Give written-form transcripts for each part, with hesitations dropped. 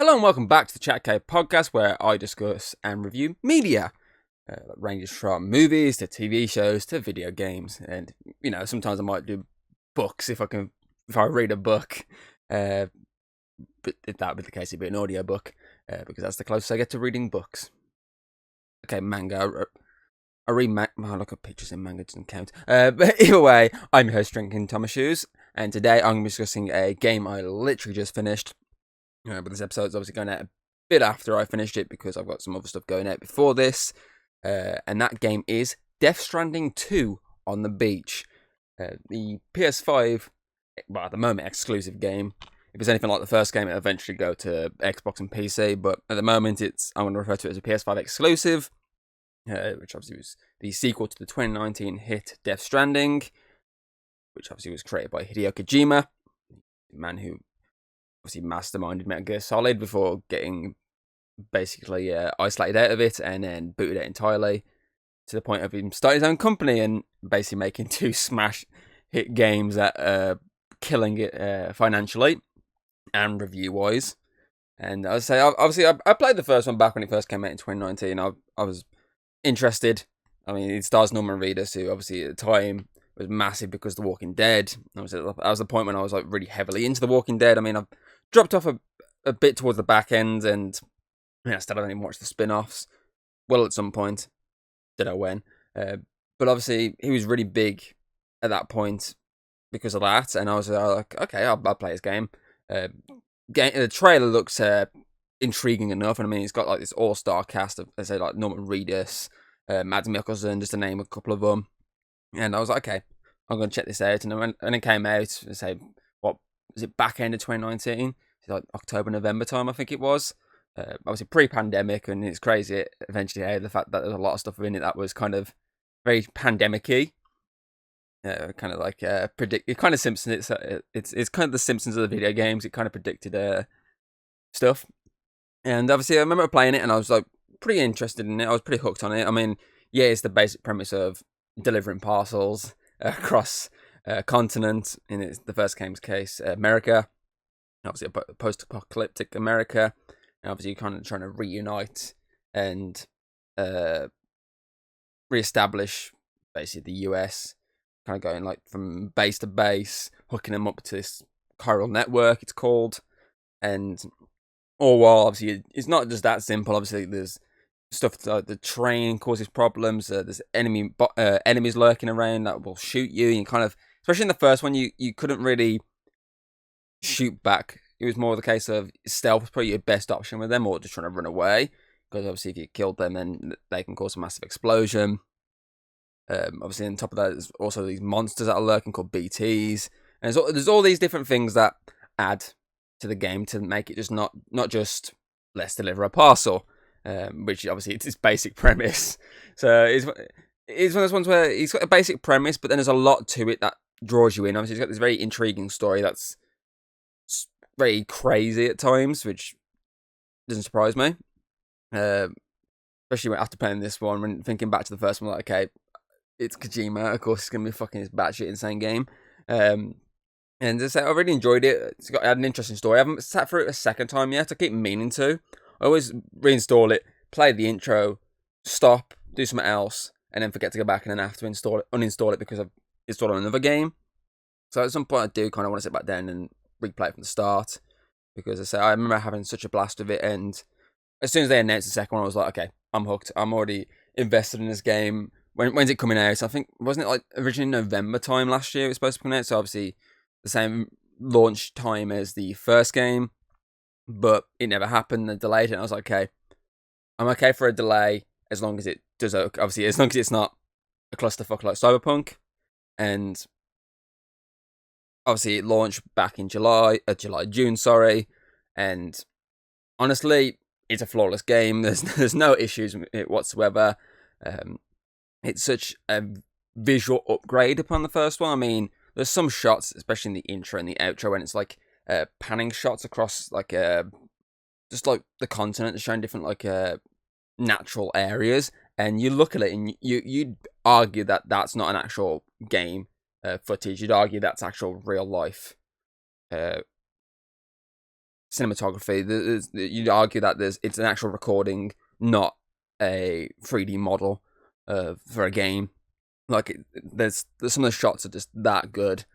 Hello and welcome back to the Chat Cave podcast, where I discuss and review media. That ranges from movies to TV shows to video games, and sometimes I might do books if I read a book. But if that would be the case, it'd be an audio book because that's the closest I get to reading books. Okay, manga. I read manga. I look at pictures in manga, doesn't count. But either way, I'm your host, Drinking Thomas Shoes, and today I'm discussing a game I literally just finished. But this episode's obviously going out a bit after I finished it because I've got some other stuff going out before this. And that game is Death Stranding 2 on the beach. The PS5, well, at the moment, exclusive game. If it's anything like the first game, it'll eventually go to Xbox and PC. But at the moment, I'm going to refer to it as a PS5 exclusive, which obviously was the sequel to the 2019 hit Death Stranding, which obviously was created by Hideo Kojima, the man who obviously masterminded Metal Gear Solid before getting basically isolated out of it and then booted it entirely to the point of him starting his own company and basically making two smash hit games that are killing it financially and review wise. And I would say, obviously, I played the first one back when it first came out in 2019. I was interested. I mean, it stars Norman Reedus, who obviously at the time was massive because The Walking Dead. That was the point when I was like really heavily into The Walking Dead. I mean, I've dropped off a bit towards the back end, and I still haven't even watched the spin-offs. Well, at some point, don't know when. But obviously, he was really big at that point because of that, and I was like, okay, I'll play his game. The trailer looks intriguing enough, and I mean, it's got like this all-star cast of, let's say, like Norman Reedus, Mads Mikkelsen, just to name a couple of them. And I was like, okay, I'm going to check this out. And when it came out, say, what was it, back end of 2019? Like October, November time, I think it was. Obviously pre-pandemic, and it's crazy eventually the fact that there's a lot of stuff in it that was kind of very pandemic-y. Kind of like predict. Kind of Simpsons. It's kind of the Simpsons of the video games. It kind of predicted stuff. And obviously, I remember playing it, and I was like pretty interested in it. I was pretty hooked on it. I mean, yeah, it's the basic premise of delivering parcels across continent. In the first game's case, America. Obviously, a post-apocalyptic America. And obviously, you're kind of trying to reunite and reestablish basically the US. Kind of going like from base to base, hooking them up to this chiral network, it's called. And all while, obviously, it's not just that simple. Obviously, there's stuff like the train causes problems. There's enemies lurking around that will shoot you. And you kind of, especially in the first one, you couldn't really shoot back. It was more the case of stealth was probably your best option with them, or just trying to run away. Because obviously, if you killed them, then they can cause a massive explosion. Obviously, on top of that, there's also these monsters that are lurking called BTs, and there's all these different things that add to the game to make it just not just let's deliver a parcel, which obviously it's its basic premise. So it's one of those ones where it's got a basic premise, but then there's a lot to it that draws you in. Obviously, it's got this very intriguing story that's very crazy at times, which doesn't surprise me. Especially after playing this one, when thinking back to the first one, like, okay, it's Kojima, of course, it's going to be fucking this batshit insane game. And as I say, I really enjoyed it. It had an interesting story. I haven't sat through it a second time yet. I keep meaning to. I always reinstall it, play the intro, stop, do something else, and then forget to go back and then have to uninstall it because I've installed another game. So at some point, I do kind of want to sit back down and replay it from the start. Because as I say, I remember having such a blast with it, and as soon as they announced the second one, I was like, okay, I'm hooked. I'm already invested in this game. When's it coming out? I think, wasn't it like originally November time last year it was supposed to come out? So obviously the same launch time as the first game, but it never happened. They delayed it, and I was like, okay, I'm okay for a delay as long as it does. Obviously, as long as it's not a clusterfuck like Cyberpunk. And obviously, it launched back in June, sorry. And honestly, it's a flawless game. There's no issues with it whatsoever. It's such a visual upgrade upon the first one. I mean, there's some shots, especially in the intro and the outro, when it's like panning shots across like just like the continent, showing different like natural areas, and you look at it and you'd argue that that's not an actual game footage. You'd argue that's actual real life cinematography. You'd argue that it's an actual recording, not a 3D model for a game. Like there's some of the shots are just that good.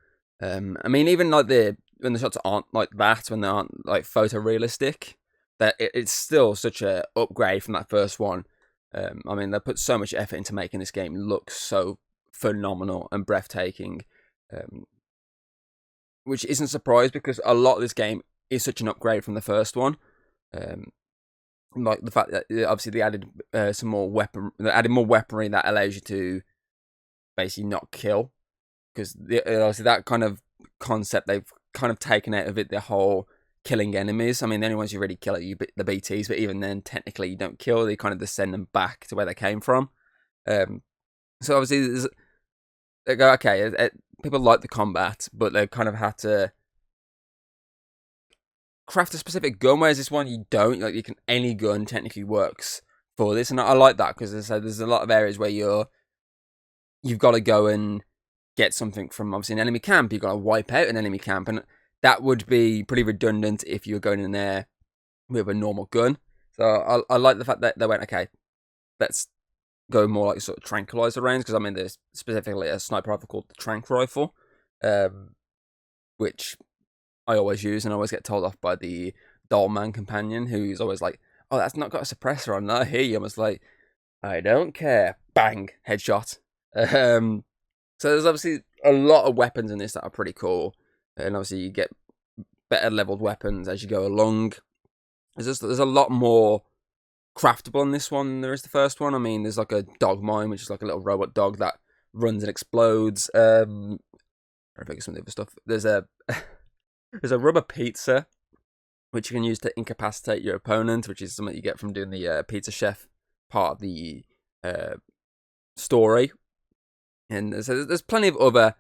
I mean, even like when the shots aren't like that, when they aren't like photorealistic, that it's still such a upgrade from that first one. I mean, they put so much effort into making this game look so phenomenal and breathtaking, which isn't surprised because a lot of this game is such an upgrade from the first one. Like the fact that obviously they added some more they added more weaponry that allows you to basically not kill, because obviously that kind of concept they've kind of taken out of it, the whole killing enemies. I mean, the only ones you really kill are the BTs, but even then, technically, you don't kill. They kind of just send them back to where they came from. So obviously, they go, okay, people like the combat, but they kind of had to craft a specific gun, whereas this one you don't. Like, any gun technically works for this, and I like that because as I said, there's a lot of areas where you've got to go and get something from obviously an enemy camp. You've got to wipe out an enemy camp, and that would be pretty redundant if you were going in there with a normal gun. So I like the fact that they went, okay, let's go more like sort of tranquilizer rounds, because I mean there's specifically a sniper rifle called the Trank Rifle, which I always use, and I always get told off by the Dollman companion, who's always like, oh, that's not got a suppressor on. I hear you. I was like, I don't care. Bang, headshot. So there's obviously a lot of weapons in this that are pretty cool, and obviously you get better leveled weapons as you go along. There's a lot more craftable in this one than there is the first one. I mean, there's like a dog mine, which is like a little robot dog that runs and explodes. I think some of the other stuff. There's a rubber pizza, which you can use to incapacitate your opponent, which is something you get from doing the pizza chef part of the story. And so there's plenty of other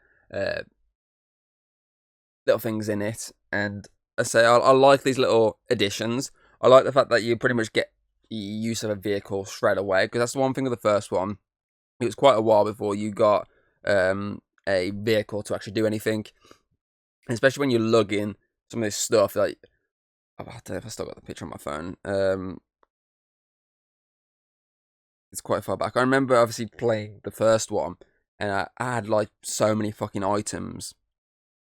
little things in it. And I say I like these little additions. I like the fact that you pretty much get use of a vehicle straight away, because that's the one thing with the first one. It was quite a while before you got a vehicle to actually do anything. And especially when you lug in some of this stuff, like, I don't know if I still got the picture on my phone. It's quite far back. I remember obviously playing the first one, and I had like so many fucking items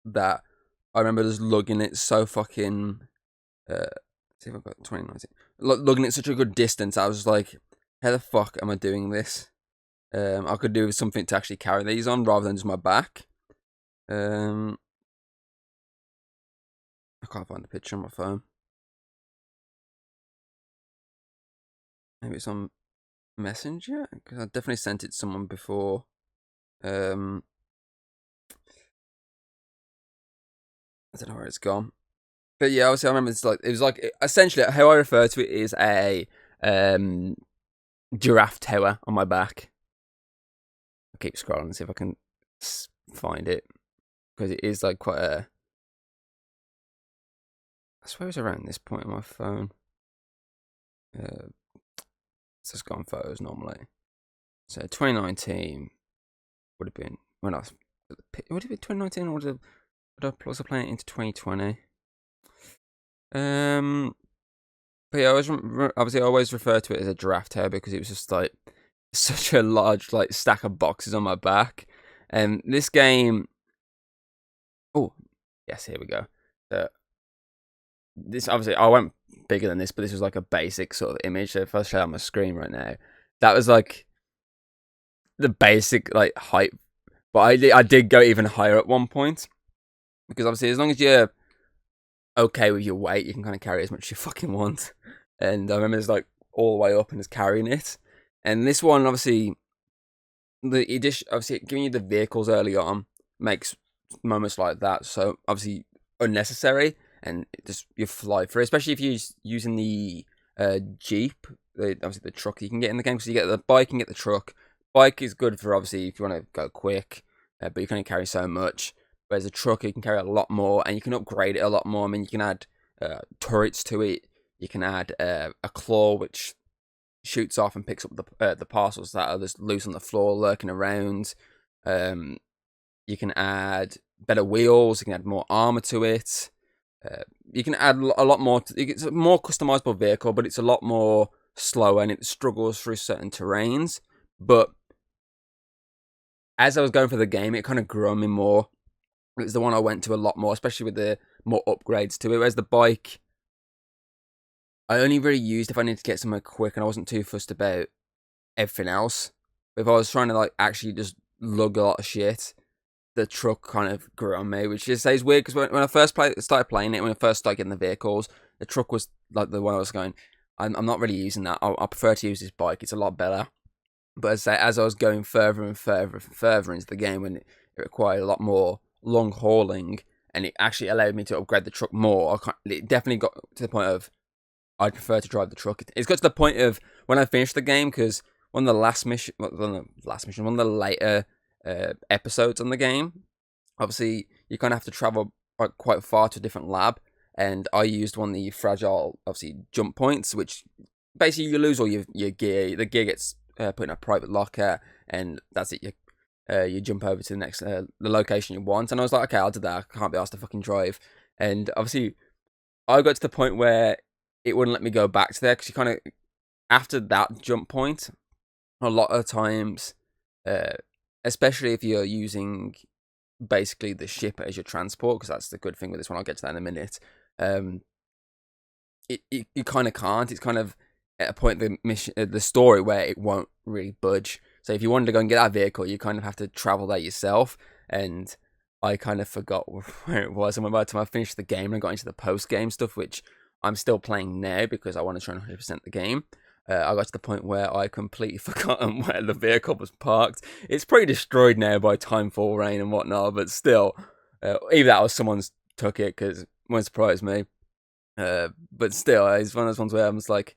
that I remember just lugging it so fucking. See if I've got 2019. Lugging it such a good distance, I was like, how the fuck am I doing this? I could do something to actually carry these on rather than just my back. I can't find the picture on my phone. Maybe it's on Messenger, because I definitely sent it to someone before. I don't know where it's gone. But yeah, obviously I remember it was like essentially how I refer to it is a giraffe tower on my back. I'll keep scrolling and see if I can find it, because it is like quite a. I swear it's around this point on my phone. It's just gone photos normally. So 2019 would have been when I was. Would it be 2019 or would I was playing it into 2020? But yeah, obviously I always refer to it as a giraffe tower because it was just like such a large like stack of boxes on my back. And this game, oh yes, here we go. This obviously I went bigger than this, but this was like a basic sort of image. So if I show on my screen right now, that was like the basic like height. But I did go even higher at one point, because obviously as long as you're okay with your weight, you can kind of carry as much as you fucking want. And I remember it's like all the way up and just carrying it. And this one, obviously, the addition, obviously giving you the vehicles early on makes moments like that so obviously unnecessary, and just you fly through, especially if you're using the Jeep, obviously the truck you can get in the game, because you get the bike and get the truck. Bike is good for obviously if you want to go quick, but you can only carry so much. Whereas a truck, you can carry a lot more, and you can upgrade it a lot more. I mean, you can add turrets to it. You can add a claw, which shoots off and picks up the parcels that are just loose on the floor, lurking around. You can add better wheels. You can add more armor to it. You can add a lot more. It's a more customizable vehicle, but it's a lot more slower and it struggles through certain terrains. But as I was going for the game, it kind of grew on me more. It's the one I went to a lot more, especially with the more upgrades to it. Whereas the bike, I only really used if I needed to get somewhere quick, and I wasn't too fussed about everything else. If I was trying to like actually just lug a lot of shit, the truck kind of grew on me, which just is weird because when I first started playing it, when I first started getting the vehicles, the truck was like the one I was going, I'm not really using that. I prefer to use this bike. It's a lot better. But as I was going further and further and further into the game, when it required a lot more long hauling, and it actually allowed me to upgrade the truck more, it definitely got to the point of I'd prefer to drive the truck. It's got to the point of when I finished the game, because one of the later episodes on the game, obviously you kind of have to travel quite far to a different lab, and I used one of the fragile, obviously, jump points, which basically you lose all your gear. The gear gets put in a private locker, and that's it. You jump over to the next the location you want, and I was like, okay, I'll do that. I can't be asked to fucking drive. And obviously, I got to the point where it wouldn't let me go back to there, because you kind of, after that jump point, a lot of times, especially if you're using basically the ship as your transport, because that's the good thing with this one. I'll get to that in a minute. You kind of can't. It's kind of at a point in the story where it won't really budge. So if you wanted to go and get that vehicle, you kind of have to travel there yourself. And I kind of forgot where it was. And by the time I finished the game and I got into the post-game stuff, which I'm still playing now because I want to try and 100% the game, I got to the point where I completely forgotten where the vehicle was parked. It's pretty destroyed now by timefall, rain and whatnot, but still, either that or someone's took it, because it won't surprise me. But still, it's one of those ones where I'm just like,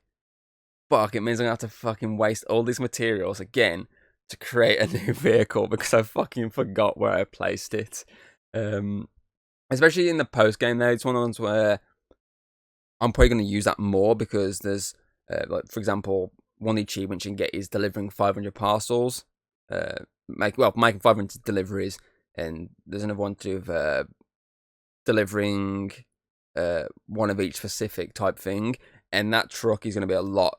fuck, it means I'm going to have to fucking waste all these materials again to create a new vehicle because I fucking forgot where I placed it. Especially in the post game though, it's one of the ones where I'm probably going to use that more, because there's, like, for example, one of the achievements you can get is delivering 500 parcels, making 500 deliveries, and there's another one to do delivering one of each specific type thing, and that truck is going to be a lot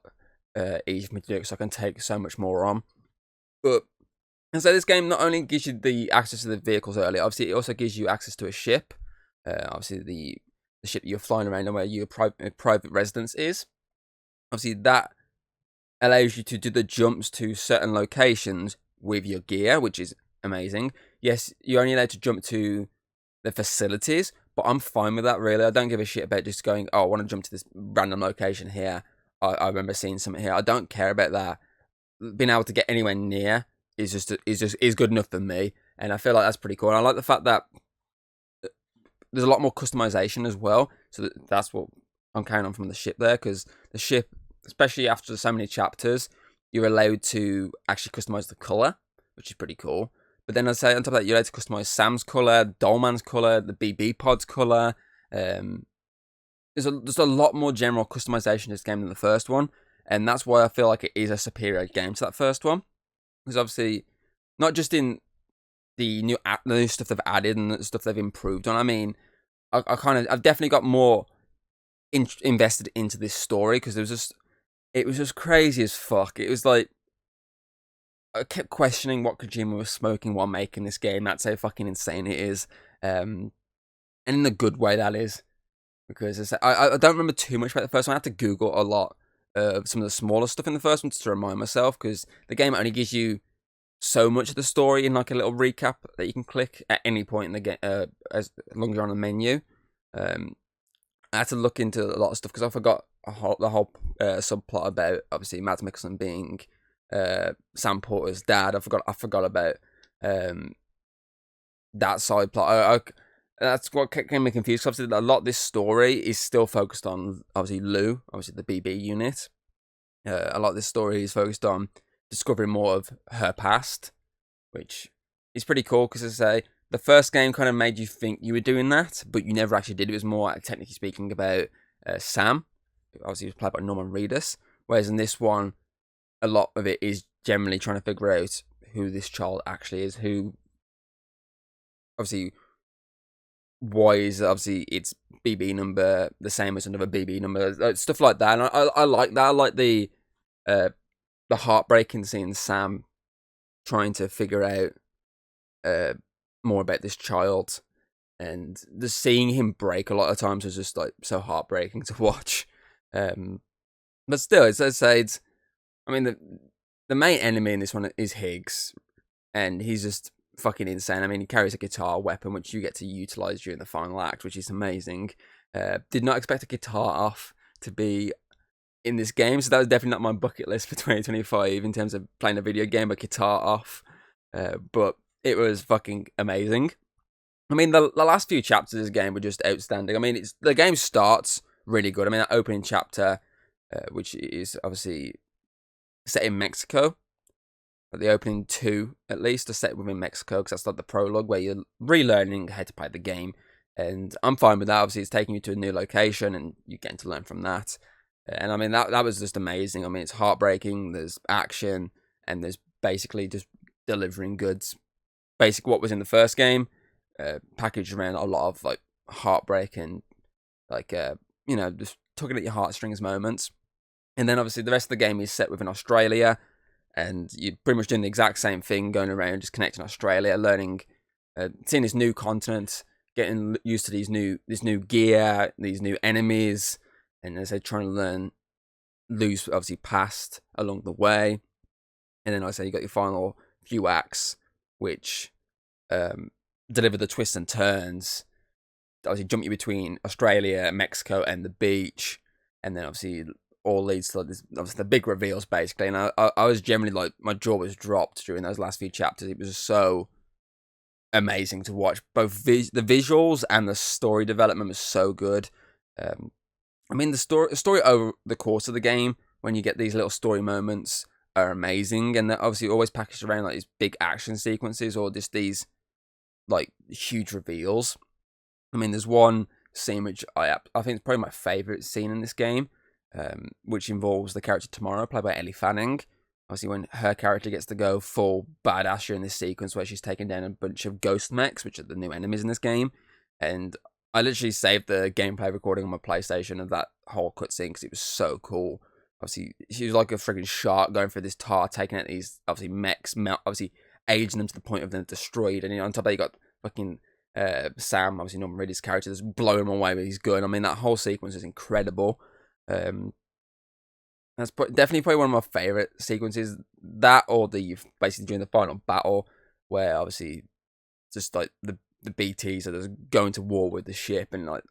easier for me to do, because I can take so much more on. But, and so this game not only gives you the access to the vehicles early, obviously it also gives you access to a ship, obviously the ship that you're flying around and where your private residence is. Obviously that allows you to do the jumps to certain locations with your gear, which is amazing. Yes, you're only allowed to jump to the facilities, but I'm fine with that, really. I don't give a shit about just going, oh, I want to jump to this random location here. I remember seeing something here. I don't care about that. Being able to get anywhere near is good enough for me, and I feel like that's pretty cool. And I like the fact that there's a lot more customization as well. So that's what I'm carrying on from the ship there, because the ship, especially after so many chapters, you're allowed to actually customize the color, which is pretty cool. But then I'd say on top of that, you're allowed to customize Sam's color, Dolman's color, the BB Pod's color. There's a lot more general customization in this game than the first one, and that's why I feel like it is a superior game to that first one. Because obviously, not just in the new stuff they've added and the stuff they've improved on. I mean, I've definitely got more invested into this story, because it was just crazy as fuck. It was like, I kept questioning what Kojima was smoking while making this game. That's how fucking insane it is, and in a good way that is. Because I don't remember too much about the first one. I had to Google a lot of some of the smaller stuff in the first one to remind myself, because the game only gives you so much of the story in like a little recap that you can click at any point in the game, as long as you're on a menu. I had to look into a lot of stuff because I forgot the whole subplot about, obviously, Mads Mikkelsen being Sam Porter's dad. I forgot about that side plot. That's what kept me confused. Obviously, a lot of this story is still focused on, obviously, Lou, obviously the BB unit. A lot of this story is focused on discovering more of her past, which is pretty cool, because, as I say, the first game kind of made you think you were doing that, but you never actually did. It was more, technically speaking, about Sam. Obviously, he was played by Norman Reedus. Whereas in this one, a lot of it is generally trying to figure out who this child actually is, who, obviously, why is obviously its BB number the same as another BB number, stuff like that. And I like that. I like the heartbreaking scene, Sam trying to figure out more about this child, and just seeing him break a lot of times was just like so heartbreaking to watch. But still, I mean, the main enemy in this one is Higgs, and he's just fucking insane. I mean, he carries a guitar weapon, which you get to utilize during the final act, which is amazing. Did not expect a guitar off to be in this game, so that was definitely not my bucket list for 2025 in terms of playing a video game, a guitar off. But it was fucking amazing. I mean, the last few chapters of this game were just outstanding. I mean, the game starts really good. I mean, that opening chapter, which is obviously set in Mexico, but the opening two, at least, are set within Mexico, because that's like the prologue where you're relearning how to play the game. And I'm fine with that. Obviously, it's taking you to a new location, and you're getting to learn from that. And I mean, that was just amazing. I mean, it's heartbreaking, there's action, and there's basically just delivering goods. Basically, what was in the first game, packaged around a lot of like heartbreak and like just tugging at your heartstrings moments. And then obviously the rest of the game is set within Australia, and you're pretty much doing the exact same thing, going around just connecting Australia, learning, seeing this new continent, getting used to this new gear, these new enemies, and as they're trying to lose obviously past along the way. And then like I say, you got your final few acts, which deliver the twists and turns. Obviously, jump you between Australia, Mexico, and the beach, and then obviously all leads to like this, obviously the big reveals basically. And I was generally like, my jaw was dropped during those last few chapters. It was so amazing to watch. Both the visuals and the story development was so good. I mean, the story over the course of the game, when you get these little story moments, are amazing, and they're obviously always packaged around like these big action sequences or just these like huge reveals. I mean, there's one scene which I think is probably my favorite scene in this game, which involves the character Tomorrow, played by Ellie Fanning. Obviously, when her character gets to go full badass during this sequence where she's taking down a bunch of ghost mechs, which are the new enemies in this game. And I literally saved the gameplay recording on my PlayStation of that whole cutscene because it was so cool. Obviously, she was like a freaking shark going through this tar, taking out these obviously mechs, obviously aging them to the point of them destroyed. And on top of that, you got fucking Sam, obviously Norman Reedus' character, just blowing him away with his gun. I mean, that whole sequence is incredible. That's definitely probably one of my favorite sequences. That, or the basically during the final battle, where obviously just like the BTs are just going to war with the ship, and like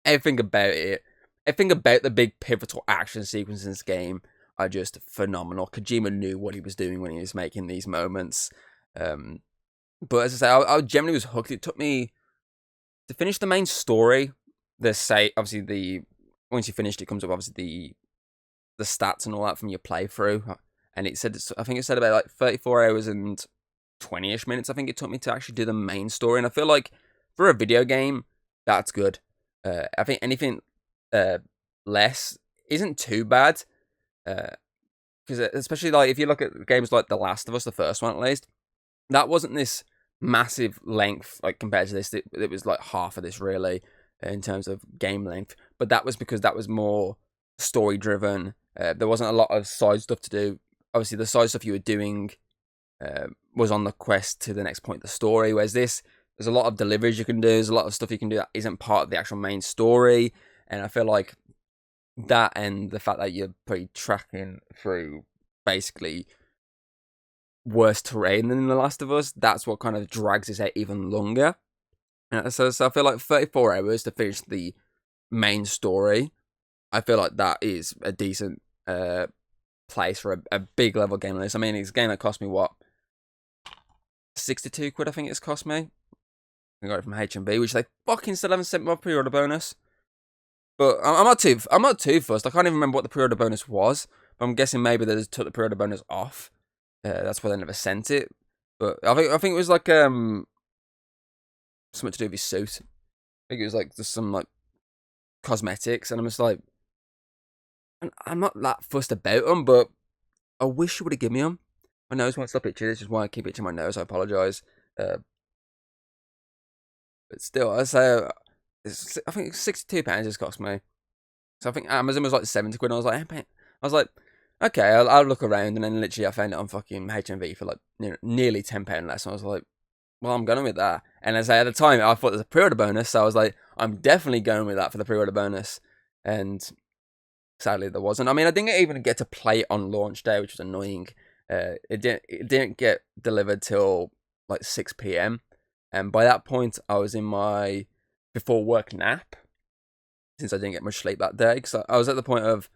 everything about it, everything about the big pivotal action sequences in this game are just phenomenal. Kojima knew what he was doing when he was making these moments. But as I say, I generally was hooked. It took me to finish the main story. Obviously once you finished, it comes up obviously the stats and all that from your playthrough, and I think it said about like 34 hours and 20ish minutes. I think it took me to actually do the main story, and I feel like for a video game, that's good. I think anything less isn't too bad, because especially like if you look at games like The Last of Us, the first one at least, that wasn't this massive length like compared to this. It was like half of this really in terms of game length, but that was because that was more story driven. There wasn't a lot of side stuff to do. Obviously, the side stuff you were doing was on the quest to the next point of the story, whereas there's a lot of deliveries you can do, there's a lot of stuff you can do that isn't part of the actual main story, and I feel like that, and the fact that you're pretty tracking through basically worse terrain than in The Last of Us, that's what kind of drags this out even longer. So I feel like 34 hours to finish the main story, I feel like that is a decent place for a big level game like this. I mean, it's a game that cost me what, 62 quid I think it's cost me. I got it from H&B, which they fucking still haven't sent me my pre-order bonus. But I'm not too fussed. I can't even remember what the pre-order bonus was, but I'm guessing maybe they just took the pre-order bonus off. That's why they never sent it. But I think it was like something to do with his suit. I think it was like just some like cosmetics, and I'm just like, I'm not that fussed about them, but I wish you would have given me them. My nose won't stop itching. This is why I keep itching my nose. I apologise. But still, I say I think £62 it's cost me. So I think Amazon was like 70 quid. And I was like, okay, I'll look around, and then literally I found it on fucking HMV for like nearly £10 less. And I was like, well, I'm going with that. And as I at the time, I thought there's a pre-order bonus, so I was like, I'm definitely going with that for the pre-order bonus. And sadly, there wasn't. I mean, I didn't even get to play it on launch day, which was annoying. It didn't get delivered till like 6 p.m. And by that point, I was in my before work nap, since I didn't get much sleep that day. Because I was at the point of,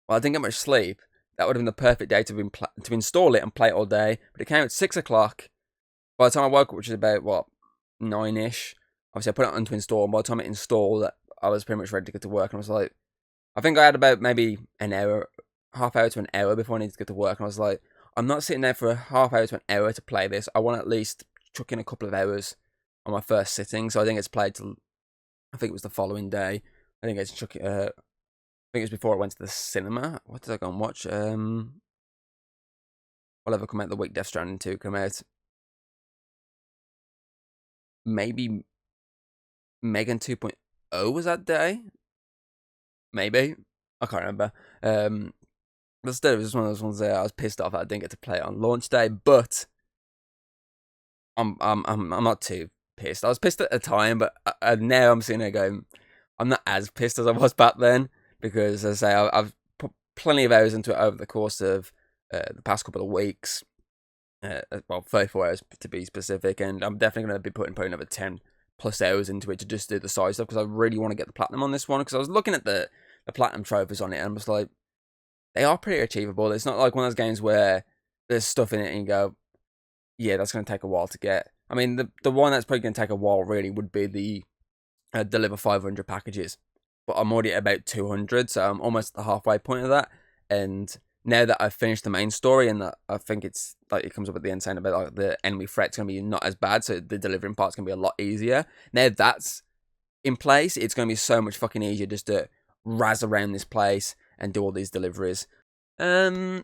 well, I didn't get much sleep. That would have been the perfect day to install it and play it all day. But it came at 6 o'clock. By the time I woke up, which is about, what, 9-ish, obviously I put it on to install, and by the time it installed, I was pretty much ready to get to work, and I was like, I think I had about maybe an hour, half hour to an hour before I needed to get to work, and I was like, I'm not sitting there for a half hour to an hour to play this. I want to at least chuck in a couple of hours on my first sitting, so I didn't get to play till, I think it was the following day. I didn't get to chuck it, I think it was before I went to the cinema. What did I go and watch? Whatever come out the week Death Stranding 2 come out. Maybe Megan 2.0 was that day? Maybe. I can't remember. But still, it was just one of those ones there. I was pissed off that I didn't get to play it on launch day, but I'm not too pissed. I was pissed at the time, but now I'm sitting there going, I'm not as pissed as I was back then, because as I say, I've put plenty of hours into it over the course of the past couple of weeks. Well, 34 hours to be specific, and I'm definitely going to be putting probably another 10 plus hours into it to just do the side stuff, because I really want to get the platinum on this one, because I was looking at the platinum trophies on it, and I was like, they are pretty achievable. It's not like one of those games where there's stuff in it and you go, yeah, that's going to take a while to get. I mean, the one that's probably going to take a while really would be the deliver 500 packages, but I'm already at about 200, so I'm almost at the halfway point of that. And now that I've finished the main story, and that I think it's like it comes up at the end saying about like the enemy threat's gonna be not as bad, so the delivering part's gonna be a lot easier. Now that's in place, it's gonna be so much fucking easier just to razz around this place and do all these deliveries. Sorry,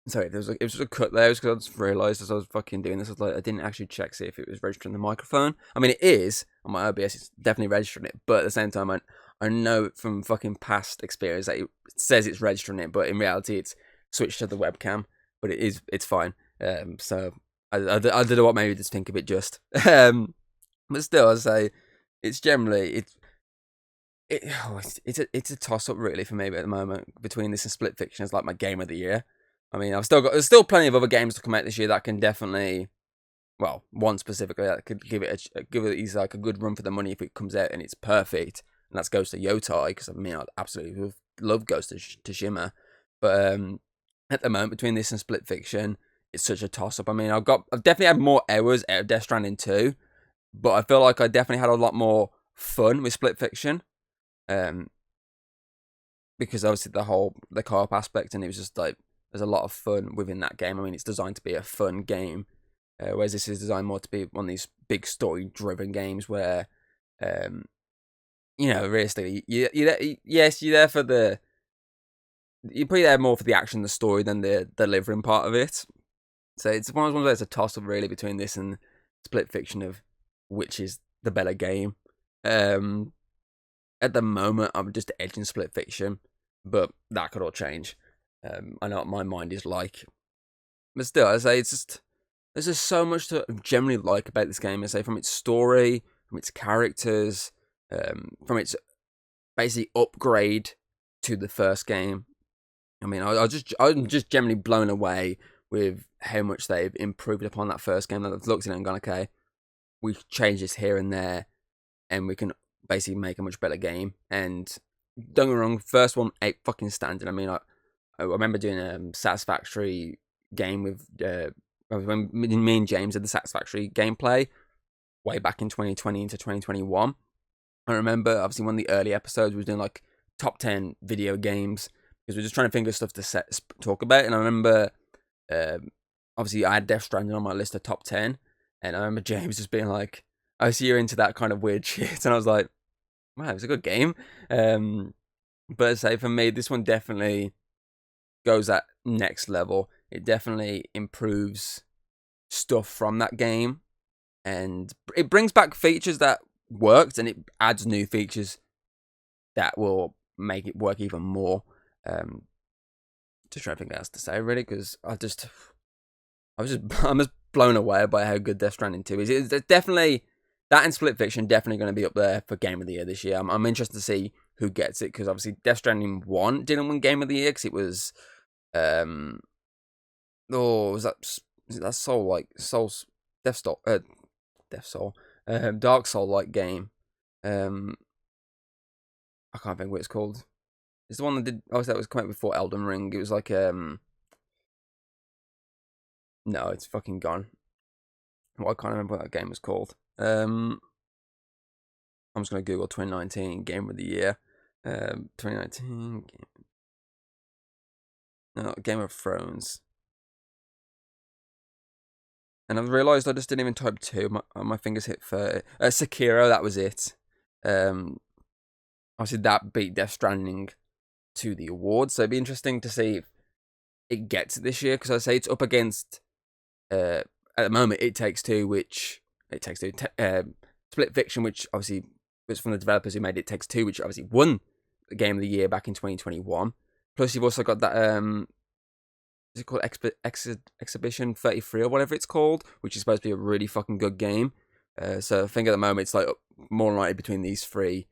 it was just a cut there, because I just realised as I was fucking doing this, I was like, I didn't actually check see if it was registering the microphone. I mean, it is on my OBS, it's definitely registering it, but at the same time, I know from fucking past experience that it says it's registering it, but in reality, it's switched to the webcam. But it's fine. So I don't know what made me just think of it just. But still, I say it's generally it's a toss up really for me at the moment between this and Split Fiction as like my game of the year. I mean, there's still plenty of other games to come out this year that can definitely, well, one specifically that could give it like a good run for the money if it comes out and it's perfect, and that's Ghost of Yotai, because I mean, I absolutely love Ghost of Tsushima, but at the moment between this and Split Fiction, it's such a toss up. I mean, I've definitely had more hours out of Death Stranding 2, but I feel like I definitely had a lot more fun with Split Fiction, because obviously the co-op aspect, and it was just like, there's a lot of fun within that game. I mean, it's designed to be a fun game, whereas this is designed more to be one of these big story-driven games where, realistically, yes, you're there for you're probably there more for the action, the story, than the delivering part of it. So it's one of those where it's a toss-up really between this and Split Fiction of which is the better game. At the moment, I'm just edging Split Fiction, but that could all change. I know what my mind is like, but still, I say there's just so much to generally like about this game. I say from its story, from its characters, from its basic upgrade to the first game. I mean, I'm just generally blown away with how much they've improved upon that first game. That I've looked at it and gone, okay, we change this here and there, and we can basically make a much better game. And don't get me wrong, first one ain't fucking standard. I mean, I remember doing a Satisfactory game with when me and James did the Satisfactory gameplay way back in 2020 into 2021. I remember obviously one of the early episodes we were doing like top 10 video games, because we were just trying to think of stuff to talk about. And I remember obviously I had Death Stranding on my list of top 10, and I remember James just being like, "I see you're into that kind of weird shit," and I was like, "Wow, it's a good game." But I say for me, this one definitely goes that next level. It definitely improves stuff from that game, and it brings back features that worked, and it adds new features that will make it work even more. Just trying to think what else to say, really, because I'm just blown away by how good Death Stranding 2 is. It's definitely, that and Split Fiction definitely going to be up there for Game of the Year this year. I'm interested to see who gets it, because obviously Death Stranding 1 didn't win Game of the Year because it was, was that Dark Soul like game. I can't think what it's called. It's the one that did. Oh, that was coming out before Elden Ring. It was like no, it's fucking gone. Well, I can't remember what that game was called. I'm just gonna Google 2019 Game of the Year. 2019 Game of Thrones. And I realised I just didn't even type 2. My fingers hit 30. Sekiro, that was it. Obviously, that beat Death Stranding to the awards. So it'd be interesting to see if it gets it this year. Because I say it's up against, at the moment, Split Fiction, which obviously was from the developers who made It Takes Two, which obviously won the Game of the Year back in 2021. Plus, you've also got that, is it called Exhibition 33 or whatever it's called, which is supposed to be a really fucking good game. So I think at the moment it's like more likely between these three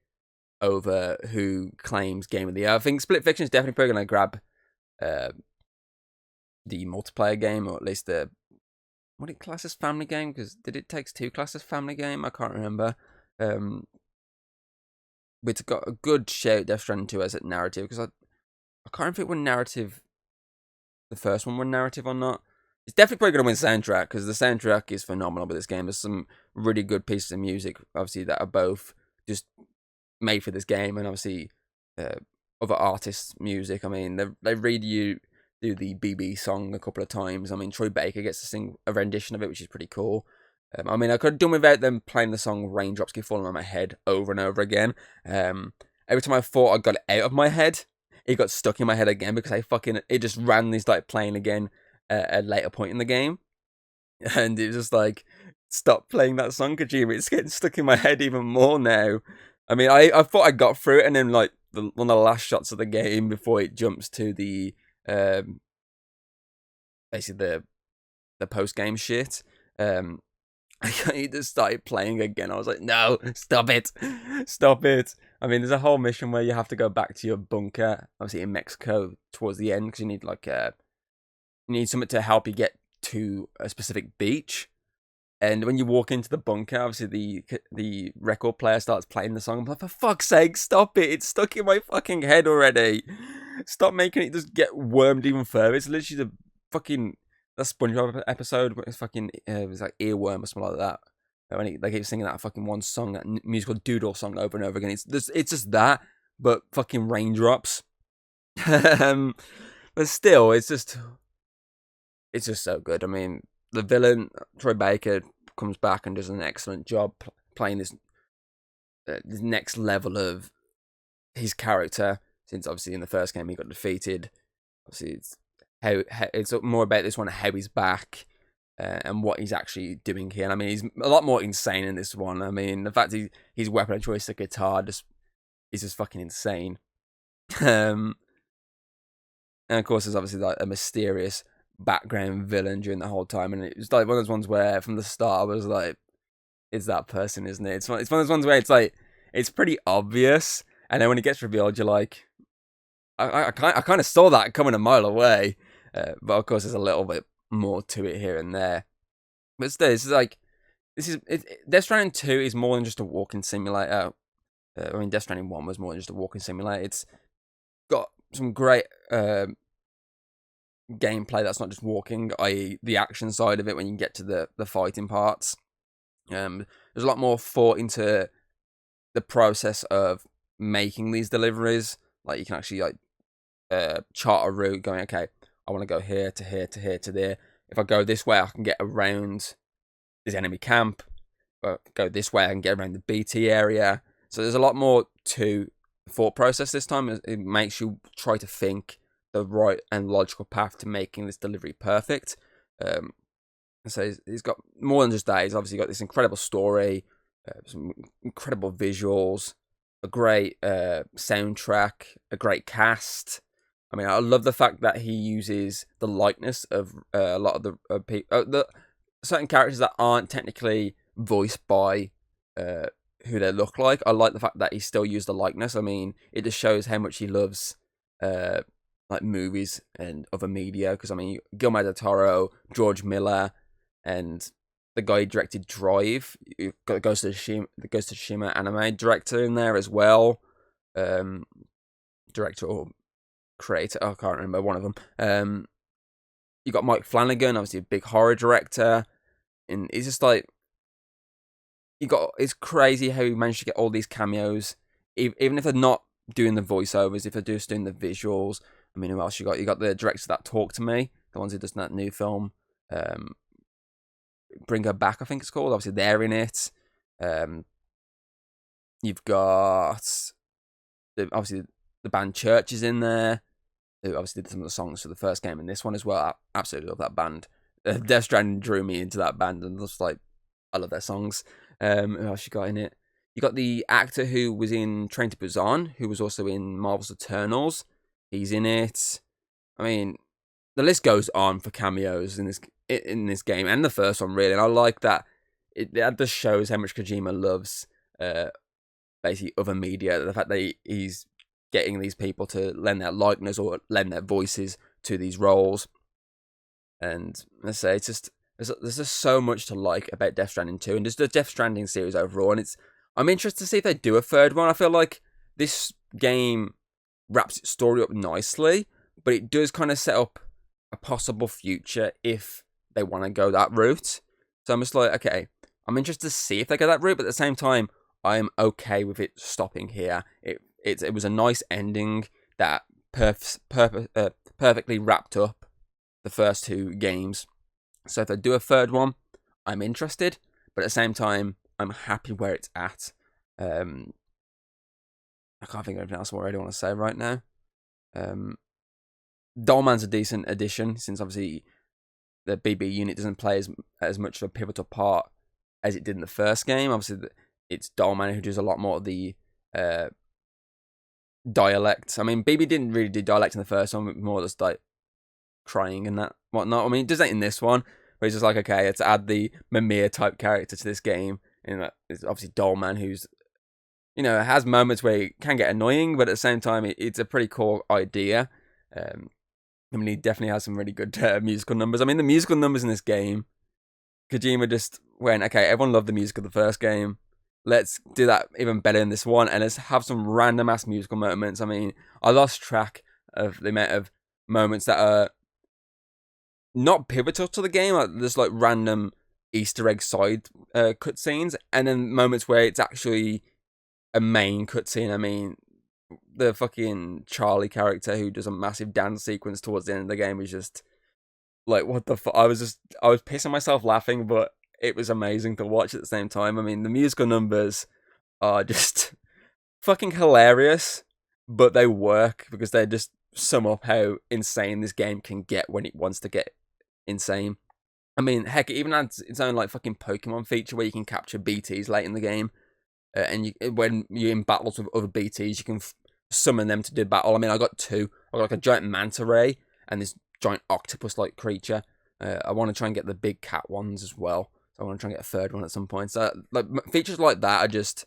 over who claims Game of the Year. I think Split Fiction is definitely probably going to grab the multiplayer game, or at least the, what it classes family game, because did It Takes Two classes family game? I can't remember. But it's got a good shout, Death Stranding 2 as a narrative, because I can't remember if it won narrative, the first one won narrative or not. It's definitely probably going to win soundtrack, because the soundtrack is phenomenal with this game. There's some really good pieces of music, obviously, that are both just made for this game, and obviously other artists' music. I mean, they do the BB song a couple of times. I mean, Troy Baker gets to sing a rendition of it, which is pretty cool. I mean, I could have done without them playing the song Raindrops Keep Falling on My Head over and over again. Every time I thought I got it out of my head, it got stuck in my head again, because it just randomly started playing again at a later point in the game. And it was just like, stop playing that song, Kojima. It's getting stuck in my head even more now. I mean, I thought I got through it, and then like one of the last shots of the game before it jumps to the basically the post game shit. It just started playing again. I was like, no, stop it. Stop it. I mean, there's a whole mission where you have to go back to your bunker, obviously in Mexico, towards the end, because you need you need something to help you get to a specific beach. And when you walk into the bunker, obviously the record player starts playing the song. I'm like, for fuck's sake, stop it. It's stuck in my fucking head already. Stop making it just get wormed even further. It's literally the fucking, that SpongeBob episode where it's fucking, it was like Earworm or something like that. When they keep singing that fucking one song, that musical doodle song over and over again. It's just that, but fucking raindrops. But still, it's just so good. I mean, the villain, Troy Baker, comes back and does an excellent job playing this next level of his character, since obviously in the first game he got defeated. Obviously, it's more about this one, how he's back and what he's actually doing here. And I mean, he's a lot more insane in this one. I mean, the fact his weapon of choice, the guitar, is just fucking insane. And of course, there's obviously like a mysterious background villain during the whole time, and it was like one of those ones where from the start I was like, it's that person, isn't it? It's one of those ones where it's like, it's pretty obvious, and then when it gets revealed, you're like, I kind of saw that coming a mile away. But of course there's a little bit more to it here and there. But still, Death Stranding 2 is more than just a walking simulator. I mean, Death Stranding 1 was more than just a walking simulator. It's got some great gameplay that's not just walking, i.e. the action side of it when you get to the fighting parts. There's a lot more thought into the process of making these deliveries. Like, you can actually like chart a route going, okay, I want to go here to here to here to there. If I go this way, I can get around this enemy camp. If I go this way, I can get around the BT area. So there's a lot more to the thought process this time. It makes you try to think the right and logical path to making this delivery perfect. So he's got more than just that. He's obviously got this incredible story, some incredible visuals, a great soundtrack, a great cast. I mean, I love the fact that he uses the likeness of a lot of the people, the certain characters that aren't technically voiced by who they look like. I like the fact that he still used the likeness. I mean, it just shows how much he loves like movies and other media. Because I mean, Guillermo del Toro, George Miller, and the guy who directed Drive. You've got the Ghost of Tsushima anime director in there as well. Director or creator, I can't remember, one of them. You got Mike Flanagan, obviously a big horror director, and it's just like it's crazy how he managed to get all these cameos, even if they're not doing the voiceovers, if they're just doing the visuals. I mean, who else you got? You got the director that Talk to Me, the ones who does that new film, Bring Her Back, I think it's called. Obviously, they're in it. You've got obviously the band Church is in there, who obviously did some of the songs for the first game and this one as well. I absolutely love that band. Death Stranding drew me into that band, and just like, I love their songs. Who else you got in it? You got the actor who was in Train to Busan, who was also in Marvel's Eternals. He's in it. I mean, the list goes on for cameos in this game, and the first one, really. And I like that that just shows how much Kojima loves basically other media. The fact that he's getting these people to lend their likeness or lend their voices to these roles. And let's say it's just there's just so much to like about Death Stranding 2 and just the Death Stranding series overall. And I'm interested to see if they do a third one. I feel like this game wraps its story up nicely, but it does kind of set up a possible future if they want to go that route. So I'm just like, okay, I'm interested to see if they go that route, but at the same time, I'm okay with it stopping here. It was a nice ending that perfectly wrapped up the first two games. So if they do a third one, I'm interested, but at the same time, I'm happy where it's at. I can't think of anything else I really want to say right now. Dollman's a decent addition, since obviously the BB unit doesn't play as much of a pivotal part as it did in the first game. Obviously, it's Dollman who does a lot more of the dialect. I mean, BB didn't really do dialect in the first one, more just like crying and that whatnot. I mean, it does that in this one, where it's just like, okay, let's add the Mimir type character to this game. And that is obviously Dollman, who's, has moments where he can get annoying, but at the same time, it's a pretty cool idea. I mean, he definitely has some really good musical numbers. I mean, the musical numbers in this game, Kojima just went, okay, everyone loved the music of the first game. Let's do that even better in this one, and let's have some random ass musical moments. I mean, I lost track of the amount of moments that are not pivotal to the game, like just like random Easter egg side cutscenes, and then moments where it's actually a main cutscene. I mean, the fucking Charlie character who does a massive dance sequence towards the end of the game is just like, what the fuck? I was pissing myself laughing, but it was amazing to watch at the same time. I mean, the musical numbers are just fucking hilarious, but they work because they just sum up how insane this game can get when it wants to get insane. I mean, heck, it even has its own like fucking Pokemon feature where you can capture BTs late in the game, and when you're in battles with other BTs, you can summon them to do battle. I mean, I got two. I got like a giant manta ray and this giant octopus-like creature. I want to try and get the big cat ones as well. So I want to try and get a third one at some point. So like features like that are just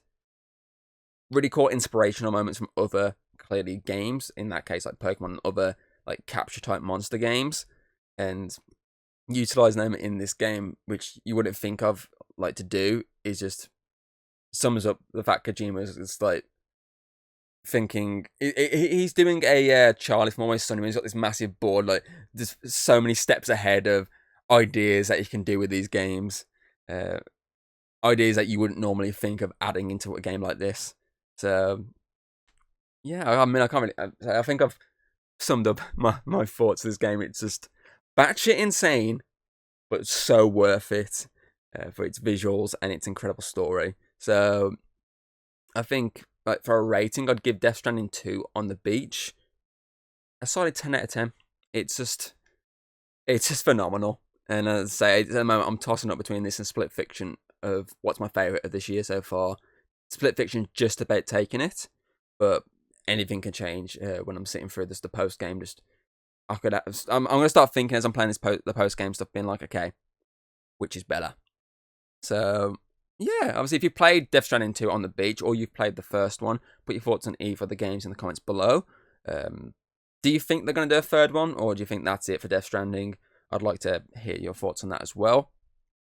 really cool inspirational moments from other clearly games. In that case, like Pokemon and other like capture type monster games, and utilizing them in this game, which you wouldn't think of like to do, is just sums up the fact Kojima is like thinking he's doing a Charlie from Always Sunny. He's got this massive board, like there's so many steps ahead of ideas that you can do with these games, ideas that you wouldn't normally think of adding into a game like this. So yeah, I mean, I can't really. I think I've summed up my thoughts of this game. It's just batshit insane, but so worth it for its visuals and its incredible story. So I think, like, for a rating, I'd give Death Stranding 2 on the beach a solid 10 out of 10. It's just phenomenal. And as I say, at the moment, I'm tossing up between this and Split Fiction of what's my favourite of this year so far. Split Fiction just about taking it, but anything can change when I'm sitting through the post game. I'm going to start thinking as I'm playing the post game stuff, being like, okay, which is better? So yeah, obviously, if you played Death Stranding 2 on the beach, or you've played the first one, put your thoughts on either of the games in the comments below. Do you think they're going to do a third one, or do you think that's it for Death Stranding? I'd like to hear your thoughts on that as well.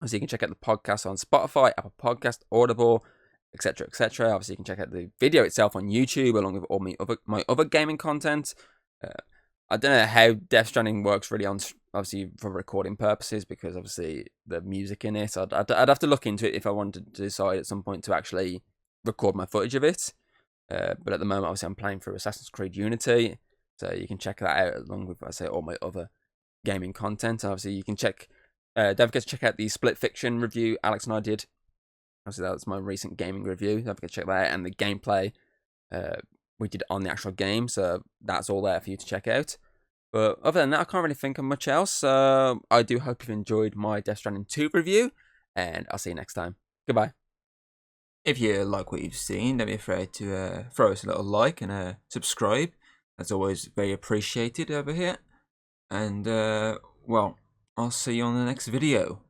Obviously, you can check out the podcast on Spotify, Apple Podcast, Audible, etc., etc. Obviously, you can check out the video itself on YouTube, along with all my other gaming content. I don't know how Death Stranding works really on, obviously, for recording purposes, because obviously the music in it, I'd have to look into it if I wanted to decide at some point to actually record my footage of it. But at the moment, obviously, I'm playing through Assassin's Creed Unity, so you can check that out along with, I say, all my other gaming content. Obviously, you can check. Don't forget to check out the Split Fiction review Alex and I did. Obviously, that was my recent gaming review. Don't forget to check that out, and the gameplay we did on the actual game. So that's all there for you to check out. But other than that, I can't really think of much else. I do hope you've enjoyed my Death Stranding 2 review, and I'll see you next time. Goodbye. If you like what you've seen, don't be afraid to throw us a little like and subscribe. That's always very appreciated over here. And, well, I'll see you on the next video.